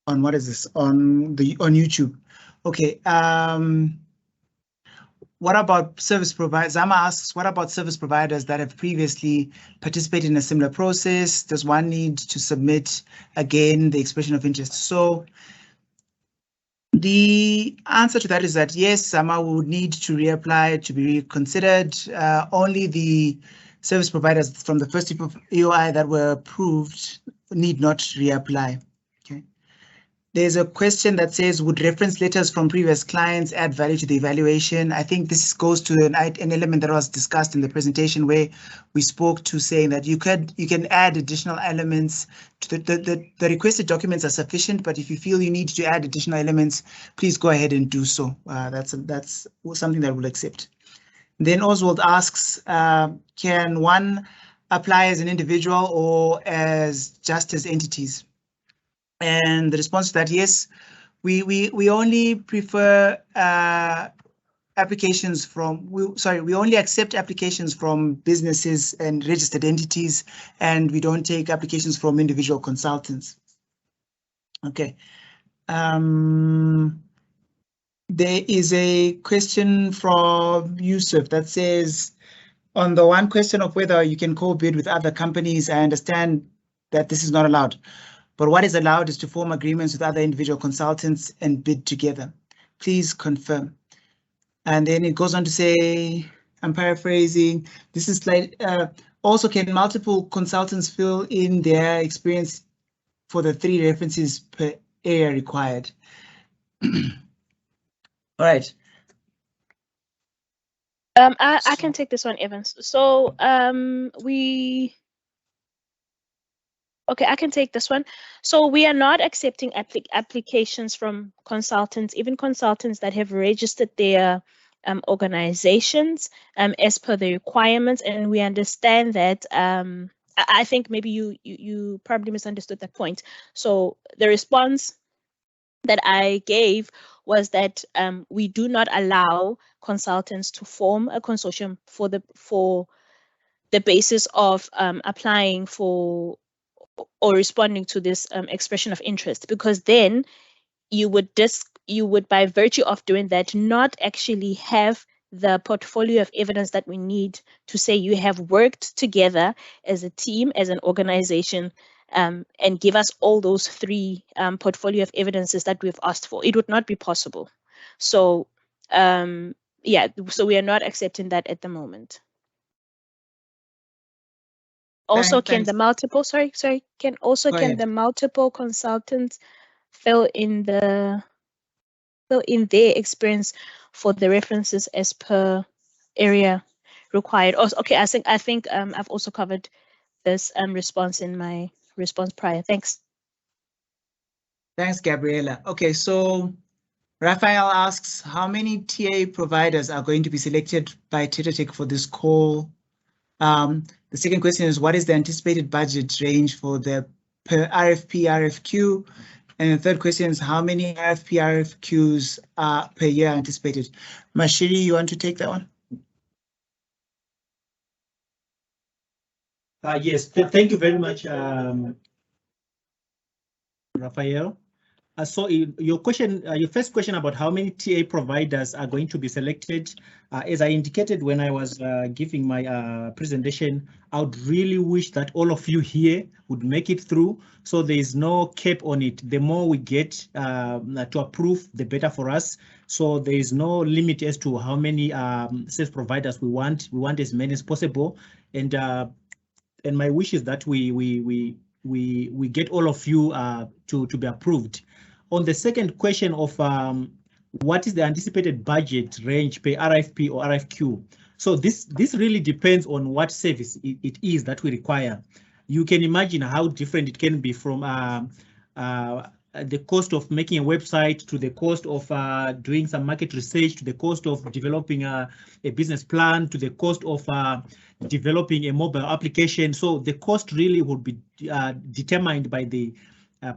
A: what is this, on YouTube. Okay. What about service providers? Zama asks, what about service providers that have previously participated in a similar process? Does one need to submit again the expression of interest? So the answer to that is that yes, Zama would need to reapply to be reconsidered. Only the service providers from the first EOI that were approved need not reapply. Okay. There's a question that says, would reference letters from previous clients add value to the evaluation? I think this goes to an element that was discussed in the presentation where we spoke to saying that you can add additional elements to the requested documents are sufficient, but if you feel you need to add additional elements, please go ahead and do so. That's something that we'll accept. Then Oswald asks, can one apply as an individual or just as entities? And the response to that, yes, we only prefer applications from, we only accept applications from businesses and registered entities, and we don't take applications from individual consultants. Okay. There is a question from Yusuf that says, on the one question of whether you can co-bid with other companies, I understand that this is not allowed. But what is allowed is to form agreements with other individual consultants and bid together. Please confirm. And then it goes on to say, I'm paraphrasing, this is like, also can multiple consultants fill in their experience for the 3 references per area required? All right.
C: I can take this one, Evans. So okay, I can take this one. So we are not accepting applications from consultants, even consultants that have registered their organizations as per the requirements. And we understand that I think maybe you probably misunderstood that point. So the response that I gave was that we do not allow consultants to form a consortium for the basis of applying for or responding to this expression of interest, because then you would by virtue of doing that not actually have the portfolio of evidence that we need to say you have worked together as a team, as an organization, and give us all those 3 portfolio of evidences that we've asked for. It would not be possible. So yeah, so we are not accepting that at the moment. Also, can the multiple, can the multiple consultants fill in their experience for the references as per area required? Also, okay, I think I've also covered this response in my response prior. Thanks.
A: Thanks, Gabriela. Okay, so Raphael asks, how many TA providers are going to be selected by TETRATEC for this call? The second question is, what is the anticipated budget range for the per RFP, RFQ? And the third question is, how many RFP, RFQs are per year anticipated? Mashiri, you want to take that one?
B: Yes, thank you very much, Raphael. So your question, your first question about how many TA providers are going to be selected, as I indicated when I was giving my presentation, I would really wish that all of you here would make it through. So there is no cap on it. The more we get to approve, the better for us. So there is no limit as to how many service providers we want. We want as many as possible. And my wish is that we get all of you to be approved. On the second question of what is the anticipated budget range per RFP or RFQ? So this really depends on what service it is that we require. You can imagine how different it can be from the cost of making a website to the cost of doing some market research, to the cost of developing a business plan, to the cost of developing a mobile application. So the cost really will be determined by the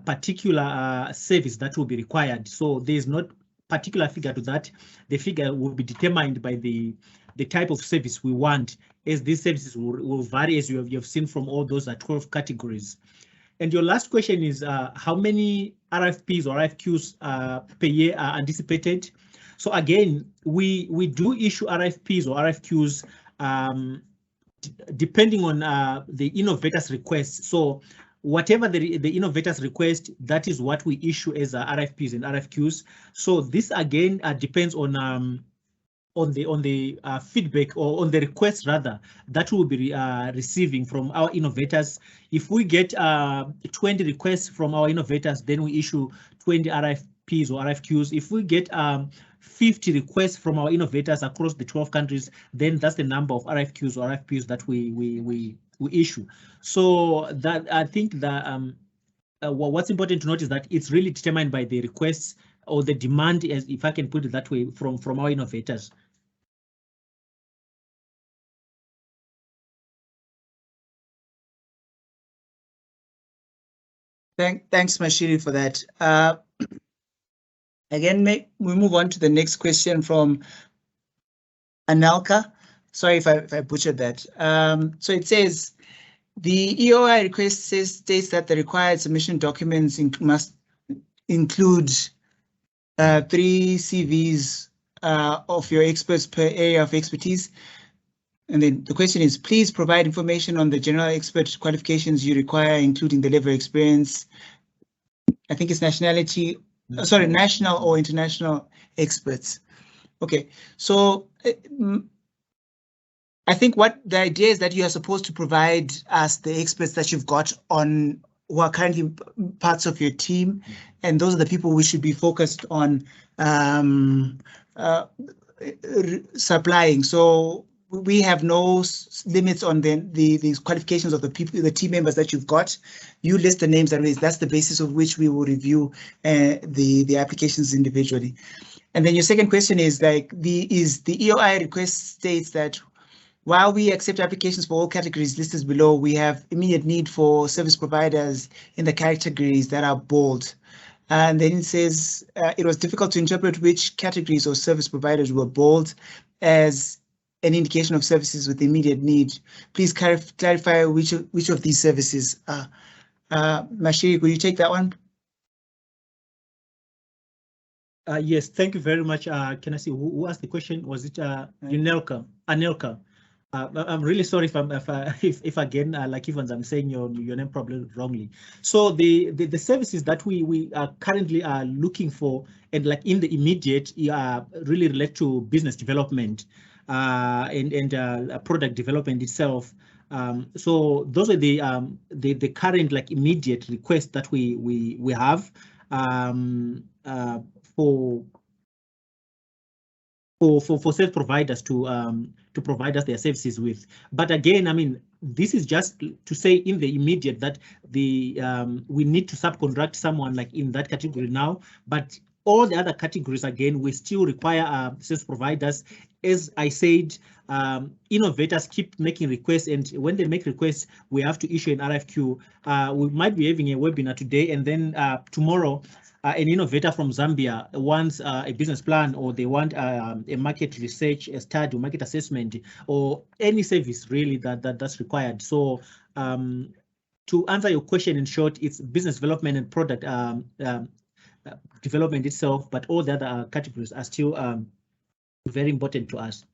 B: particular service that will be required. So there is not particular figure to that. The figure will be determined by the type of service we want, as these services will vary, as you have seen from all those 12 categories. And your last question is how many RFPs or RFQs per year are anticipated? So again, we do issue RFPs or RFQs depending on the innovators' requests. So whatever the innovators request, that is what we issue as RFPs and RFQs. So this again depends on feedback, or on the request rather, that we'll be receiving from our innovators. If we get 20 requests from our innovators, then we issue 20 RFPs or RFQs. If we get 50 requests from our innovators across the 12 countries, then that's the number of RFQs or RFPs that we issue. So that, I think that what's important to note is that it's really determined by the requests or the demand, as if I can put it that way, from our innovators.
A: Thanks, Mashiri, for that. Again, we move on to the next question from Anelka. Sorry if I butchered that. So it says, the EOI request states that the required submission documents must include 3 CVs of your experts per area of expertise. And then the question is, please provide information on the general expert qualifications you require, including the level of experience. I think it's nationality, sorry, national or international experts. Okay, so I think what the idea is that you are supposed to provide us the experts that you've got on who are currently parts of your team, and those are the people we should be focused on supplying. So we have no limits on the qualifications of the people, the team members that you've got. You list the names, and that's the basis of which we will review the applications individually. And then your second question is like the EOI request states that while we accept applications for all categories listed below, we have immediate need for service providers in the categories that are bold. And then it says it was difficult to interpret which categories or service providers were bold as an indication of services with immediate need. Please clarify which of these services are. Mashiri, will you take that one?
B: Yes, thank you very much. Can I see who asked the question? Was it Anelka? I'm really sorry if again, like Evans, I'm saying your name probably wrongly. So the services that we are currently looking for, and like in the immediate, really relate to business development and product development itself. So those are the current like immediate requests that we have for service providers to provide us their services with. But again, I mean, this is just to say in the immediate that we need to subcontract someone like in that category now, but all the other categories, again, we still require service providers. As I said, innovators keep making requests, and when they make requests, we have to issue an RFQ. We might be having a webinar today, and then tomorrow, an innovator from Zambia wants a business plan, or they want a market research, a study, or market assessment, or any service really that's required. So to answer your question in short, it's business development and product development itself, but all the other categories are still very important to us.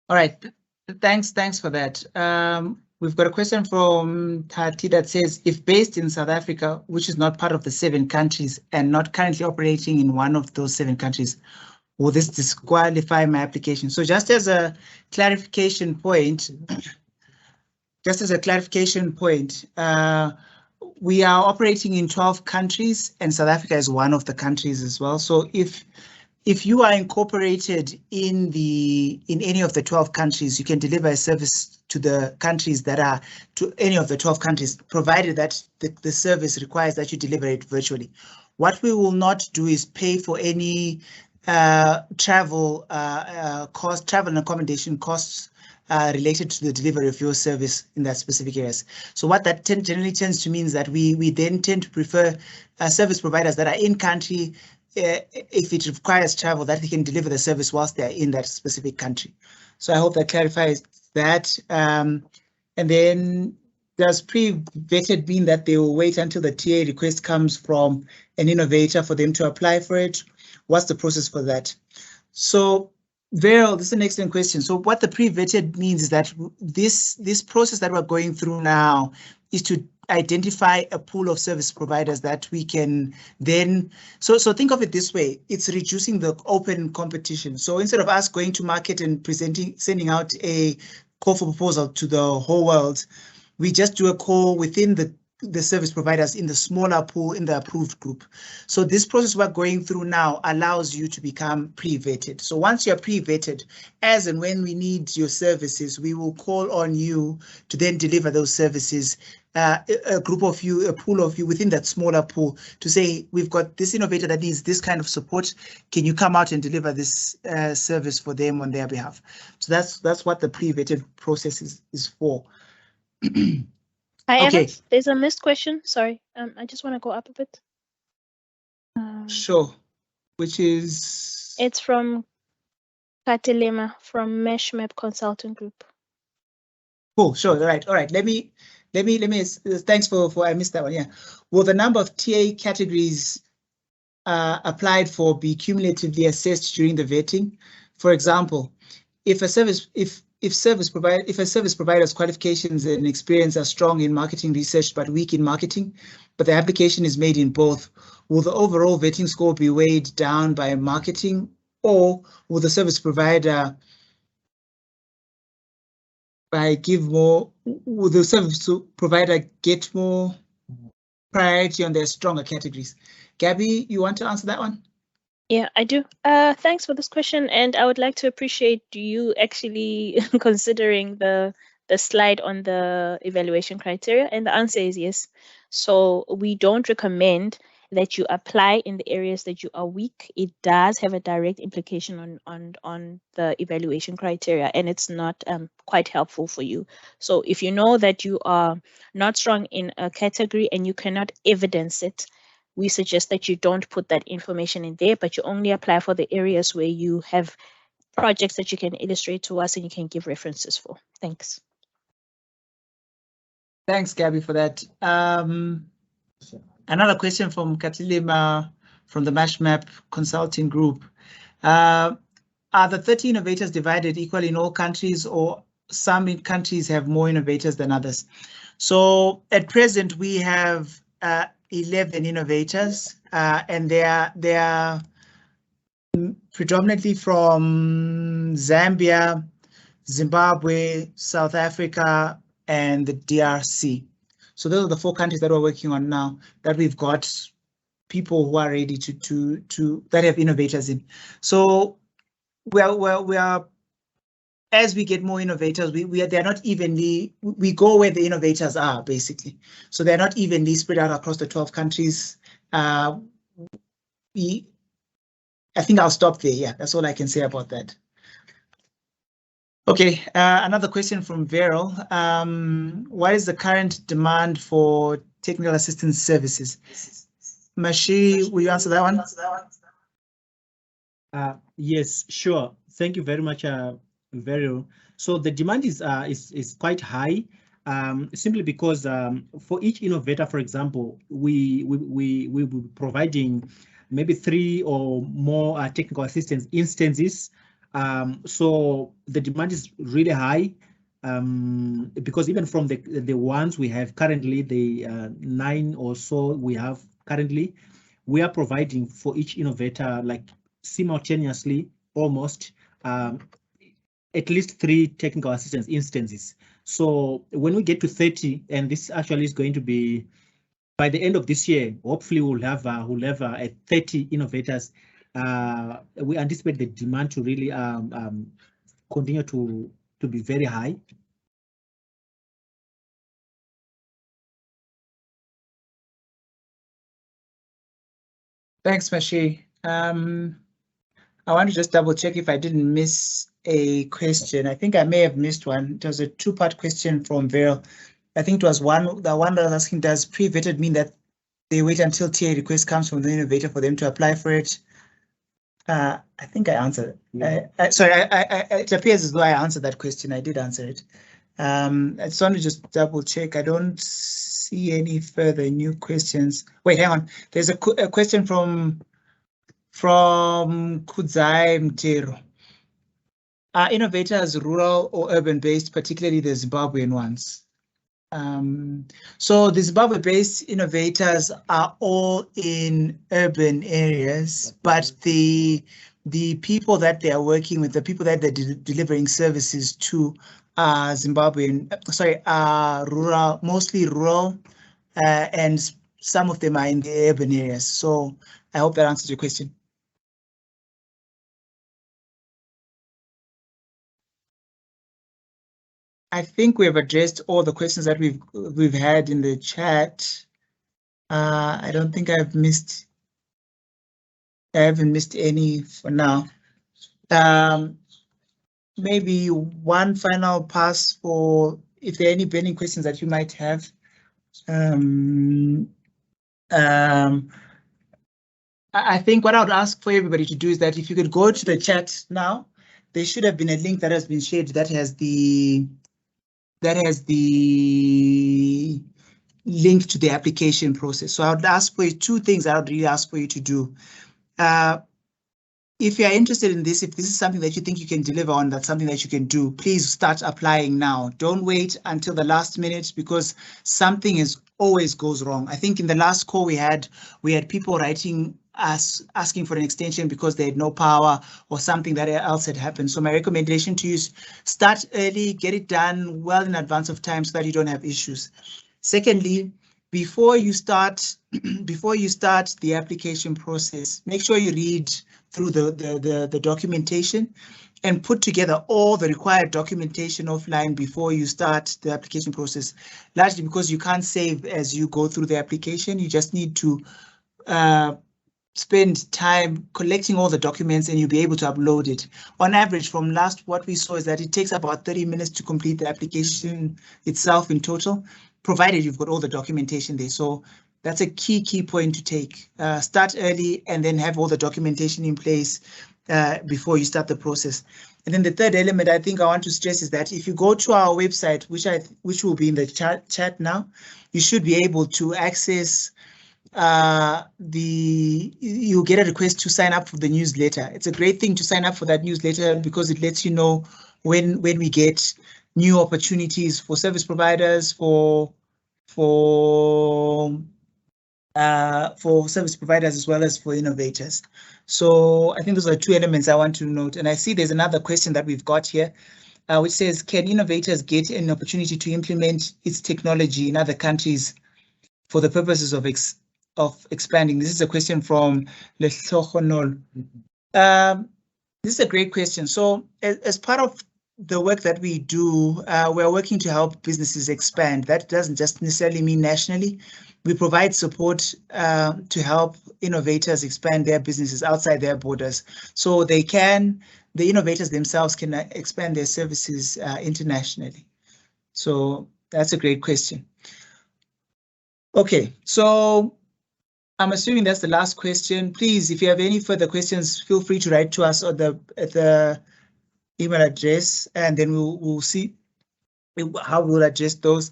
A: All right, thanks for that. We've got a question from Tati that says, if based in South Africa, which is not part of the 7 countries and not currently operating in one of those 7 countries, will this disqualify my application? So just as a clarification point, we are operating in 12 countries, and South Africa is one of the countries as well. So if you are incorporated in any of the 12 countries, you can deliver a service to the countries that are to any of the 12 countries, provided that the service requires that you deliver it virtually. What we will not do is pay for any travel and accommodation costs related to the delivery of your service in that specific areas. So what that generally tends to mean is that we then tend to prefer service providers that are in country, if it requires travel, that they can deliver the service whilst they are in that specific country. So I hope that clarifies that. And then does pre-vetted mean that they will wait until the TA request comes from an innovator for them to apply for it? What's the process for that? So Veryl, this is an excellent question. So what the pre-vetted means is that this process that we're going through now is to identify a pool of service providers that we can then, so think of it this way, it's reducing the open competition. So instead of us going to market and sending out a call for proposal to the whole world, we just do a call within the service providers in the smaller pool in the approved group. So this process we're going through now allows you to become pre-vetted. So once you're pre-vetted, as and when we need your services, we will call on you to then deliver those services. A group of you, a pool of you within that smaller pool to say, we've got this innovator that needs this kind of support. Can you come out and deliver this service for them on their behalf? So that's what the pre-vetted process is for.
C: Hi,
A: Okay.
C: Evans. There's a missed question. Sorry. I just want to go up a bit.
A: Sure. Which is?
C: It's from Katilema from Mesh Map Consulting Group.
A: Cool. Sure. All right. Let me. Thanks for I missed that one. Yeah. Will the number of TA categories applied for be cumulatively assessed during the vetting? For example, if a service provider's qualifications and experience are strong in marketing research but weak in marketing, but the application is made in both, will the overall vetting score be weighed down by marketing, or will the service provider will the service provider get more priority on their stronger categories? Gabby, you want to answer that one?
C: Yeah, I do. Thanks for this question, and I would like to appreciate you actually considering the slide on the evaluation criteria, and the answer is yes. So we don't recommend that you apply in the areas that you are weak. It does have a direct implication on the evaluation criteria, and it's not quite helpful for you. So if you know that you are not strong in a category and you cannot evidence it, we suggest that you don't put that information in there, but you only apply for the areas where you have projects that you can illustrate to us and you can give references for. Thanks.
A: Thanks, Gabby, for that. Another question from Katilima from the Mesh Map Consulting Group. Are the 30 innovators divided equally in all countries, or some countries have more innovators than others? So at present, we have 11 innovators, and they are predominantly from Zambia, Zimbabwe, South Africa, and the DRC. So those are the 4 countries that we're working on now, that we've got people who are ready to that have innovators in. So we are as we get more innovators, they're not evenly, we go where the innovators are, basically. So they're not evenly spread out across the 12 countries. I think I'll stop there. Yeah, that's all I can say about that. Okay, another question from Veryl. What is the current demand for technical assistance services? Mashi, will you answer that one?
B: Yes, sure. Thank you very much, Veryl. So the demand is quite high, simply because for each innovator, for example, we will be providing maybe 3 or more technical assistance instances. So the demand is really high, because even from the ones we have currently, the 9 or so we have currently, we are providing for each innovator, like simultaneously, almost at least 3 technical assistance instances. So when we get to 30, and this actually is going to be by the end of this year, hopefully we'll have 30 innovators. We anticipate the demand to really continue to be very high.
A: Thanks, Mashi. I want to just double check if I didn't miss a question. I think I may have missed one. It was a 2-part question from Veryl. I think it was the one that was asking, does pre-vetted mean that they wait until TA request comes from the innovator for them to apply for it? I think I answered it. Sorry, it appears as though I answered that question. I did answer it. I just want to just double check. I don't see any further new questions. Wait, hang on. There's a question from Kudzai Mtero. Are innovators rural or urban based, particularly the Zimbabwean ones? So the Zimbabwe-based innovators are all in urban areas, but the people that they are working with, the people that they're delivering services to, are rural, mostly rural, and some of them are in the urban areas. So I hope that answers your question. I think we have addressed all the questions that we've had in the chat. I don't think I haven't missed any for now. Maybe one final pass for if there are any burning questions that you might have. I think what I would ask for everybody to do is that if you could go to the chat now, there should have been a link that has been shared that has the link to the application process. So I would ask for you two things I would really ask for you to do. If you're interested in this, if this is something that you think you can deliver on, that's something that you can do, please start applying now. Don't wait until the last minute, because something always goes wrong. I think in the last call we had people writing us asking for an extension because they had no power or something that else had happened. So my recommendation to you is start early, get it done well in advance of time so that you don't have issues. Secondly, before you start the application process, make sure you read through the documentation and put together all the required documentation offline before you start the application process, largely because you can't save as you go through the application. You just need to spend time collecting all the documents and you'll be able to upload it. On average, from what we saw is that it takes about 30 minutes to complete the application itself in total, provided you've got all the documentation there. So that's a key point to take. Start early and then have all the documentation in place before you start the process. And then the third element I think I want to stress is that if you go to our website, which will be in the chat now, you should be able to access you'll get a request to sign up for the newsletter. It's a great thing to sign up for that newsletter because it lets you know when we get new opportunities for service providers, for service providers as well as for innovators. So I think those are two elements I want to note. And I see there's another question that we've got here, which says, can innovators get an opportunity to implement its technology in other countries for the purposes of expanding? This is a question from Leshogonol. This is a great question. So as part of the work that we do, we're working to help businesses expand. That doesn't just necessarily mean nationally. We provide support to help innovators expand their businesses outside their borders. So the innovators themselves can expand their services internationally. So that's a great question. Okay, so I'm assuming that's the last question. Please, if you have any further questions, feel free to write to us at the email address, and then we'll see how we'll address those.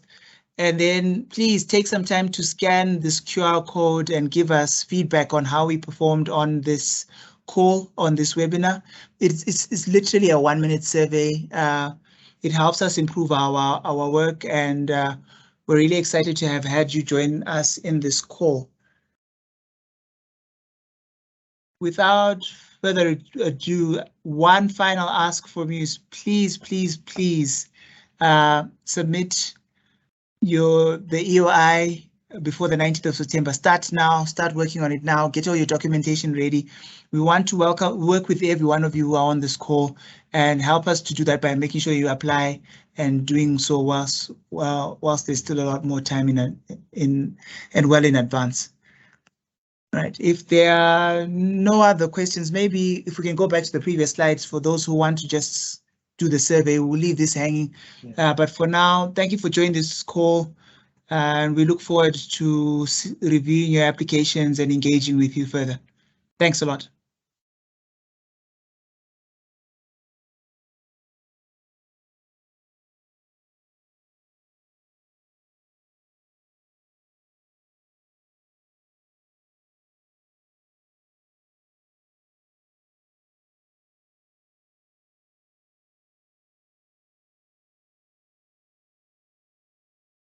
A: And then please take some time to scan this QR code and give us feedback on how we performed on this call, on this webinar. It's literally a 1-minute survey. It helps us improve our work, and we're really excited to have had you join us in this call. Without further ado, one final ask from you is please submit the EOI before the 19th of September. Start now, start working on it now, get all your documentation ready. We want to work with every one of you who are on this call and help us to do that by making sure you apply and doing so whilst there's still a lot more time in advance. Right, if there are no other questions, maybe if we can go back to the previous slides for those who want to just do the survey, we'll leave this hanging. Yeah. But for now, thank you for joining this call, and we look forward to reviewing your applications and engaging with you further. Thanks a lot.